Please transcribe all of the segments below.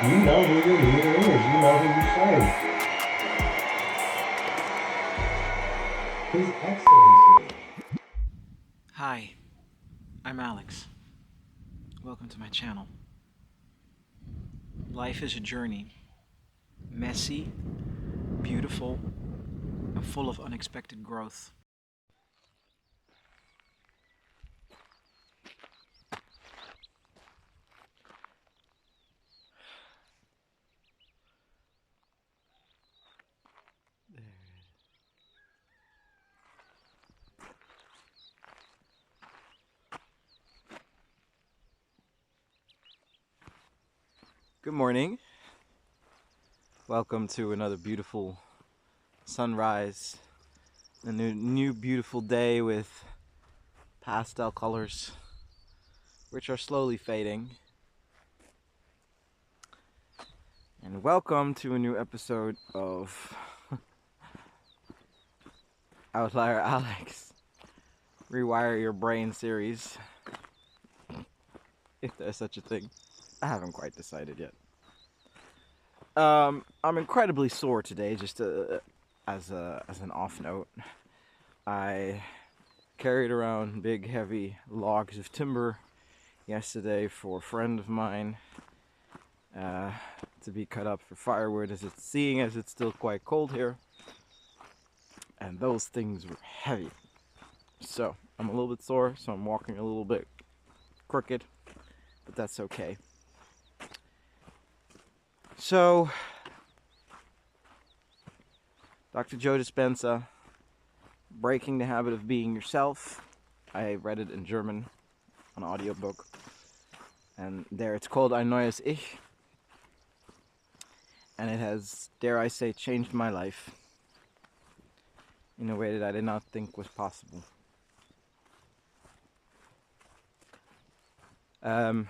You know who your leader is. You know who you serve. His Excellency. Hi, I'm Alex. Welcome to my channel. Life is a journey, messy, beautiful, and full of unexpected growth. Good morning. Welcome to another beautiful sunrise. A new beautiful day with pastel colors, which are slowly fading. And welcome to a new episode of Outlier Alex Rewire Your Brain series. If there's such a thing. I haven't quite decided yet. I'm incredibly sore today, just as an off note. I carried around big heavy logs of timber yesterday for a friend of mine to be cut up for firewood, as it's still quite cold here, and those things were heavy. So I'm a little bit sore, so I'm walking a little bit crooked, but that's okay. So, Dr. Joe Dispenza, Breaking the Habit of Being Yourself. I read it in German, an audiobook. And there it's called Ein neues Ich. And it has, dare I say, changed my life in a way that I did not think was possible. Ever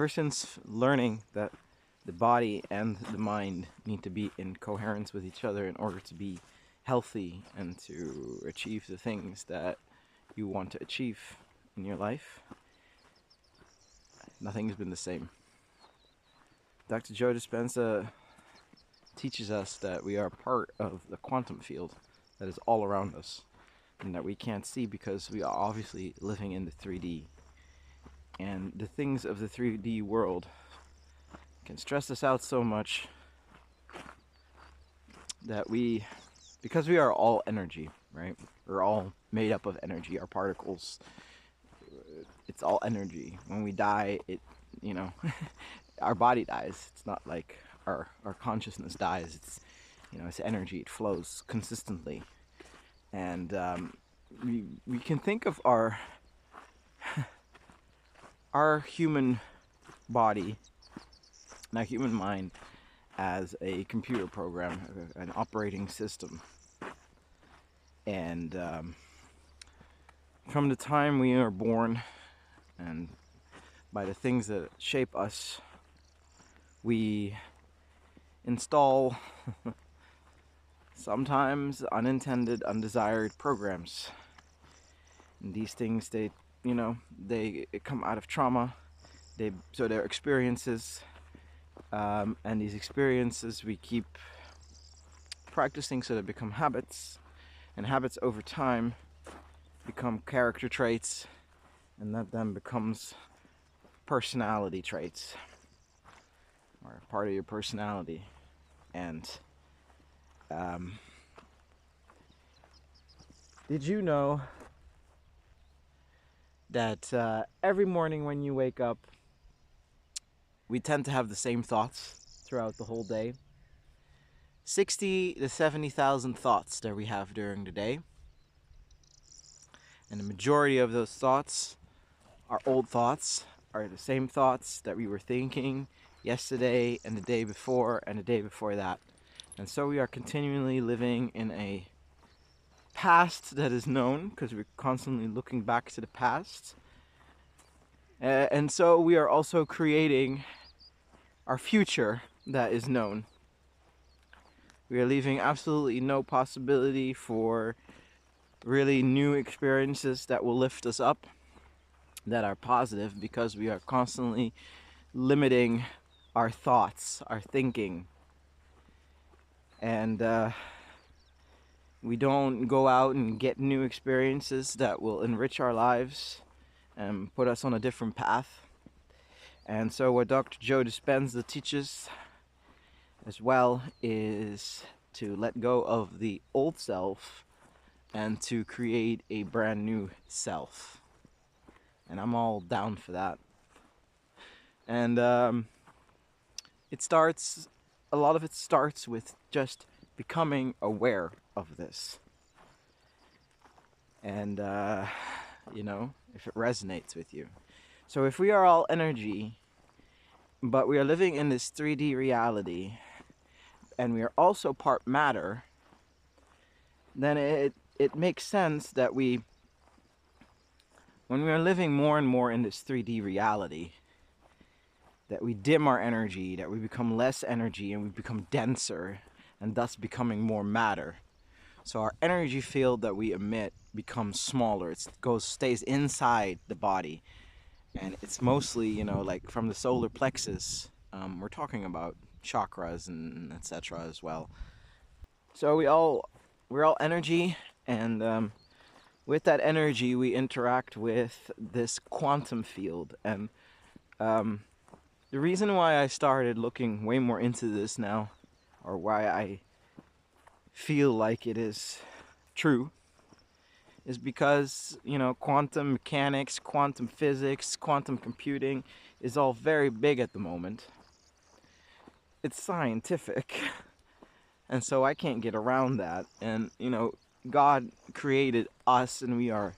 since learning that the body and the mind need to be in coherence with each other in order to be healthy and to achieve the things that you want to achieve in your life, nothing's been the same. Dr. Joe Dispenza teaches us that we are part of the quantum field that is all around us and that we can't see because we are obviously living in the 3D. And the things of the 3D world can stress us out so much that because we are all energy, right? We're all made up of energy, our particles. It's all energy. When we die, our body dies. It's not like our consciousness dies. It's energy. It flows consistently. And we can think of our human body, our human mind, as a computer program, an operating system. And from the time we are born, and by the things that shape us, we install sometimes unintended, undesired programs. And these things, they come out of trauma. They're experiences. And these experiences we keep practicing so they become habits, and habits over time become character traits, and that then becomes personality traits, or part of your personality. And did you know that every morning when you wake up, we tend to have the same thoughts throughout the whole day? 60 to 70,000 thoughts that we have during the day. And the majority of those thoughts are old thoughts, are the same thoughts that we were thinking yesterday and the day before and the day before that. And so we are continually living in a past that is known, because we're constantly looking back to the past. And so we are also creating our future that is known. We are leaving absolutely no possibility for really new experiences that will lift us up, that are positive, because we are constantly limiting our thoughts, our thinking, and we don't go out and get new experiences that will enrich our lives and put us on a different path. And so what Dr. Joe Dispenza teaches as well is to let go of the old self and to create a brand new self. And I'm all down for that. And a lot of it starts with just becoming aware of this. And, if it resonates with you. So if we are all energy, but we are living in this 3D reality, and we are also part matter, then it makes sense that when we are living more and more in this 3D reality, that we dim our energy, that we become less energy and we become denser, and thus becoming more matter. So our energy field that we emit becomes smaller. It stays inside the body, and it's mostly, like from the solar plexus. We're talking about chakras and etc. as well. So we're all energy, and with that energy we interact with this quantum field. And the reason why I started looking way more into this now, or why I feel like it is true, is because, quantum mechanics, quantum physics, quantum computing is all very big at the moment. It's scientific. And so I can't get around that. And, God created us and we are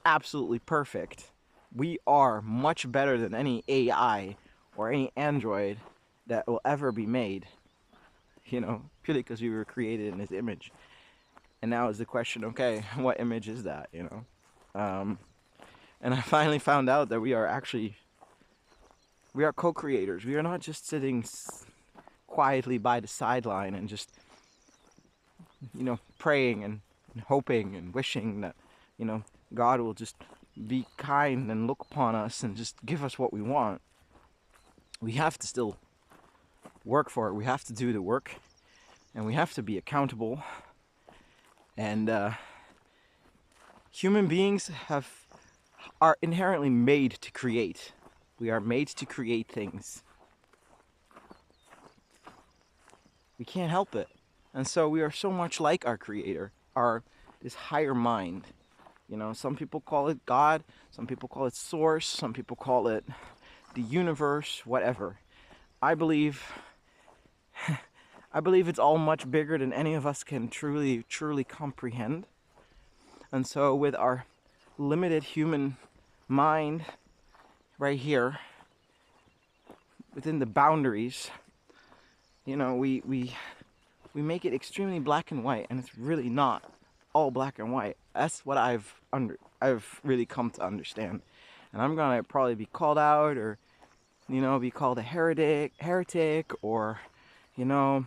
absolutely perfect. We are much better than any AI or any android that will ever be made. Purely because we were created in His image. And now is the question, okay, what image is that, And I finally found out that we are co-creators. We are not just sitting quietly by the sideline and just, praying and hoping and wishing that, God will just be kind and look upon us and just give us what we want. We have to still work for it. We have to do the work, and we have to be accountable. And human beings are inherently made to create. We are made to create things. We can't help it. And so we are so much like our Creator, this higher mind. Some people call it God, some people call it Source, some people call it the universe, whatever. I believe it's all much bigger than any of us can truly comprehend. And so with our limited human mind right here, within the boundaries, we make it extremely black and white, and it's really not all black and white. That's what I've really come to understand. And I'm gonna probably be called out, or be called a heretic, or a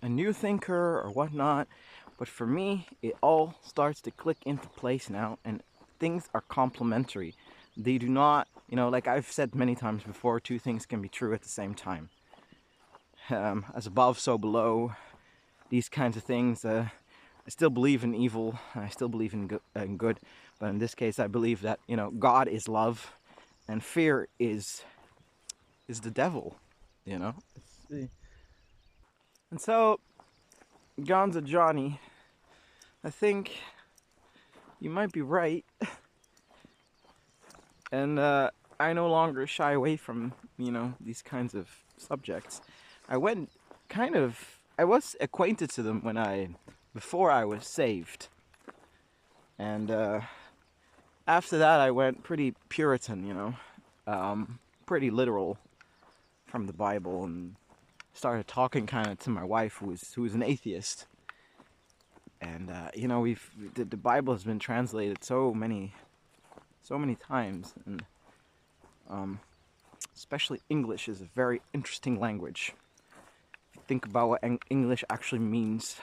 new thinker or whatnot. But for me, it all starts to click into place now, and things are complementary. They do not, like I've said many times before, two things can be true at the same time. As above, so below, these kinds of things. I still believe in evil, I still believe in good, but in this case I believe that, God is love, and fear is the devil, And so, Gonza Johnny, I think you might be right. And I no longer shy away from, these kinds of subjects. I was acquainted to them before I was saved. And after that I went pretty Puritan, pretty literal from the Bible, and started talking kind of to my wife, who was an atheist. And the Bible has been translated so many times, and especially English is a very interesting language. If you think about what English actually means,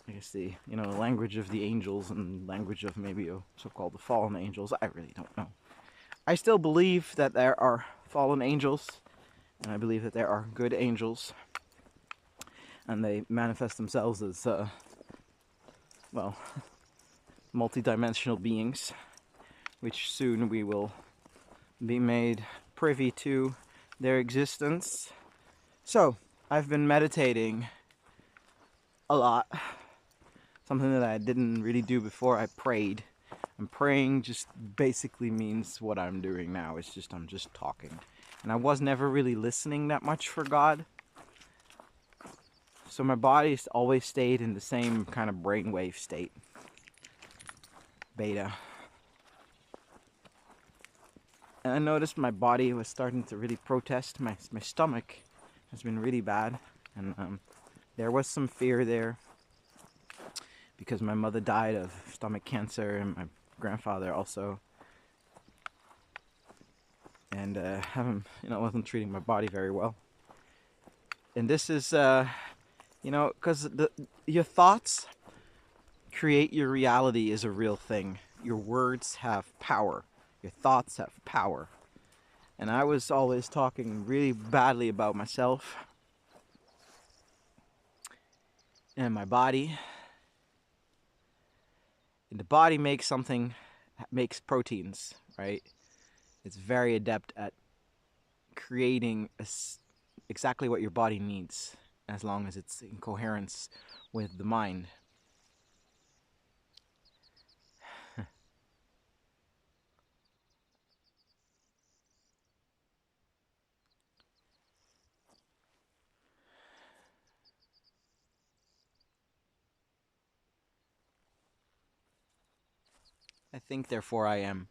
I guess the language of the angels and language of maybe so-called the fallen angels, I really don't know. I still believe that there are fallen angels. And I believe that there are good angels, and they manifest themselves as, well, multidimensional beings, which soon we will be made privy to their existence. So, I've been meditating a lot. Something that I didn't really do before. I prayed. And praying just basically means what I'm doing now. It's just I'm just talking. And I was never really listening that much for God. So my body's always stayed in the same kind of brainwave state. Beta. And I noticed my body was starting to really protest. My stomach has been really bad. And there was some fear there, because my mother died of stomach cancer, and my grandfather also. And wasn't treating my body very well. And this is, because your thoughts create your reality is a real thing. Your words have power. Your thoughts have power. And I was always talking really badly about myself and my body. And the body makes proteins, right? It's very adept at creating exactly what your body needs, as long as it's in coherence with the mind. I think, therefore I am.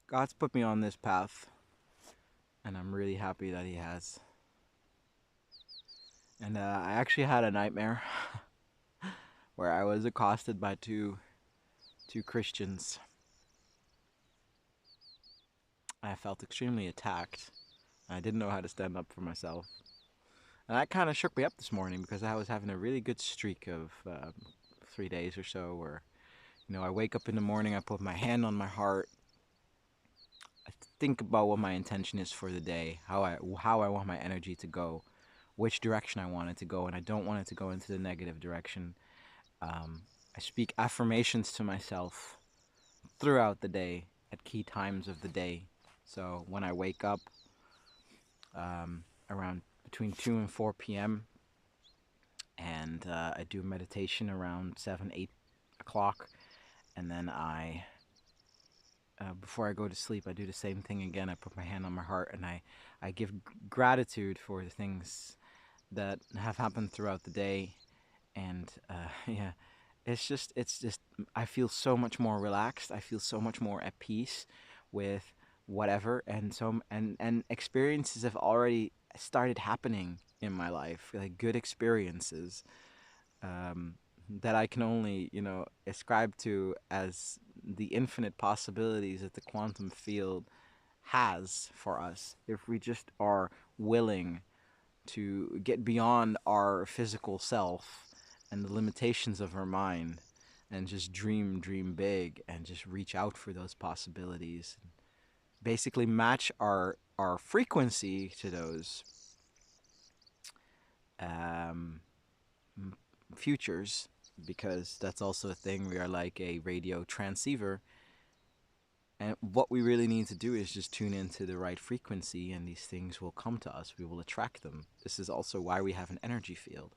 God's put me on this path, and I'm really happy that He has. And I actually had a nightmare where I was accosted by two Christians. I felt extremely attacked. I didn't know how to stand up for myself. And that kind of shook me up this morning, because I was having a really good streak of 3 days or so where, I wake up in the morning, I put my hand on my heart, I think about what my intention is for the day, how I want my energy to go, which direction I want it to go, and I don't want it to go into the negative direction. I speak affirmations to myself throughout the day at key times of the day. So when I wake up, around between 2 and 4 p.m., and I do meditation around 7, 8 o'clock, and then before I go to sleep, I do the same thing again. I put my hand on my heart, and I give gratitude for the things that have happened throughout the day. And yeah, it's just I feel so much more relaxed. I feel so much more at peace with whatever, and experiences have already started happening in my life, like good experiences, that I can only, ascribe to as the infinite possibilities that the quantum field has for us, if we just are willing to get beyond our physical self and the limitations of our mind, and just dream big, and just reach out for those possibilities. Basically match our frequency to those futures, because that's also a thing. We are like a radio transceiver, and what we really need to do is just tune into the right frequency, and these things will come to us. We will attract them. This is also why we have an energy field.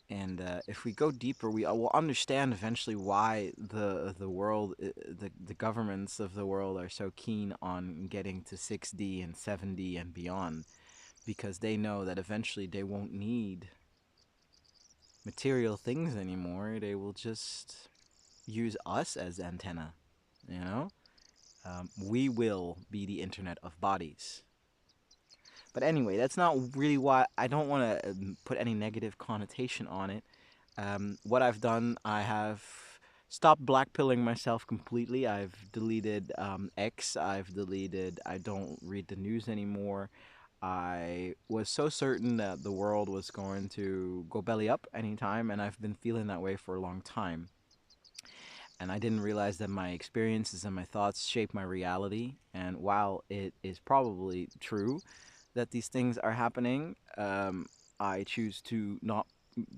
And if we go deeper, we will understand eventually why the world, the governments of the world are so keen on getting to 6D and 7D and beyond, because they know that eventually they won't need material things anymore. They will just use us as antenna, you know? We will be the internet of bodies. But anyway, that's not really why. I don't want to put any negative connotation on it. What I've done, I have stopped blackpilling myself completely. I've deleted X. I don't read the news anymore. I was so certain that the world was going to go belly up anytime, and I've been feeling that way for a long time. And I didn't realize that my experiences and my thoughts shape my reality. And while it is probably true that these things are happening, I choose to not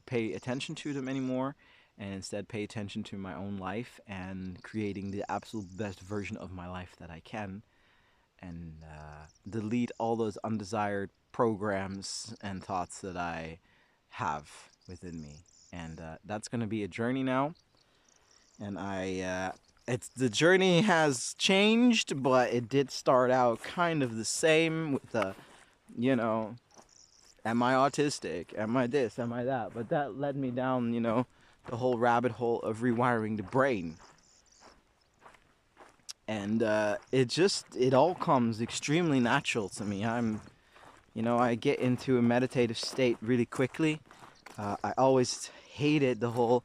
pay attention to them anymore and instead pay attention to my own life and creating the absolute best version of my life that I can, and delete all those undesired programs and thoughts that I have within me. And that's going to be a journey now. And it's the journey has changed, but it did start out kind of the same with the, you know, am I autistic? Am I this? Am I that? But that led me down, the whole rabbit hole of rewiring the brain. And it all comes extremely natural to me. I get into a meditative state really quickly. I always hated the whole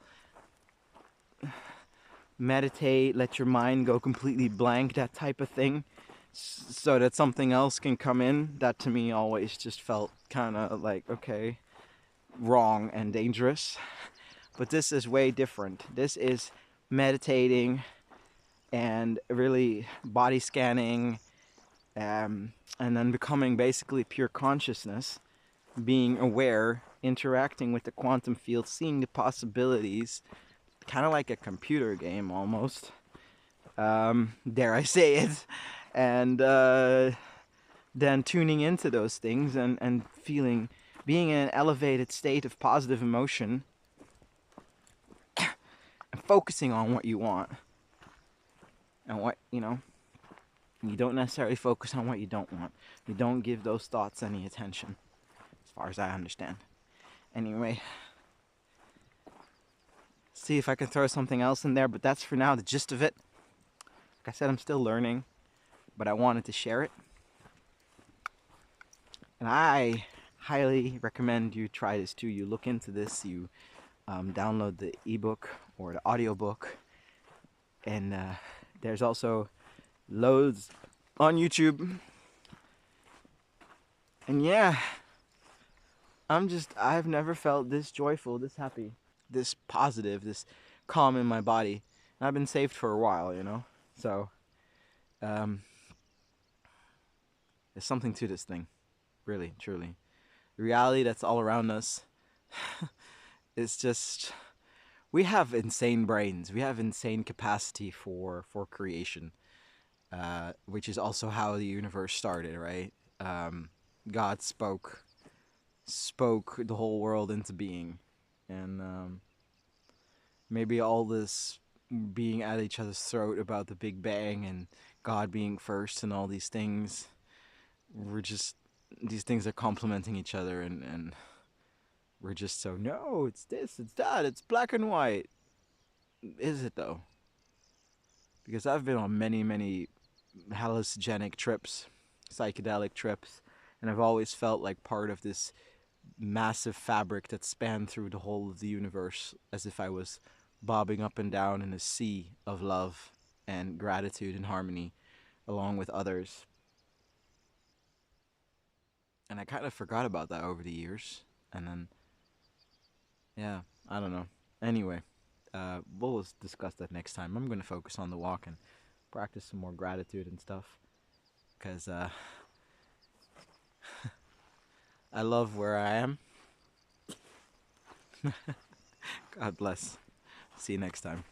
meditate, let your mind go completely blank, that type of thing, so that something else can come in. That to me always just felt kind of like, okay, wrong and dangerous. But this is way different. This is meditating and really body scanning, and then becoming basically pure consciousness, being aware, interacting with the quantum field, seeing the possibilities, kind of like a computer game almost. Dare I say it? And then tuning into those things and feeling, being in an elevated state of positive emotion and focusing on what you want. And what, you don't necessarily focus on what you don't want. You don't give those thoughts any attention, as far as I understand. Anyway, see if I can throw something else in there, but that's for now the gist of it. Like I said, I'm still learning, but I wanted to share it. And I highly recommend you try this too. You look into this, you download the ebook or the audiobook, and there's also loads on YouTube. And yeah, I've never felt this joyful, this happy, this positive, this calm in my body. And I've been saved for a while, So, there's something to this thing. Really, truly. The reality that's all around us is just, we have insane brains. We have insane capacity for creation, which is also how the universe started, right? God spoke the whole world into being. And maybe all this being at each other's throat about the Big Bang and God being first and all these things, these things are complementing each other, and we're just so, no, it's this, it's that, it's black and white. Is it though? Because I've been on many, many hallucinogenic trips, psychedelic trips, and I've always felt like part of this massive fabric that spanned through the whole of the universe, as if I was bobbing up and down in a sea of love and gratitude and harmony along with others. And I kind of forgot about that over the years. And then, yeah, I don't know. Anyway, we'll discuss that next time. I'm going to focus on the walk and practice some more gratitude and stuff. Because I love where I am. God bless. See you next time.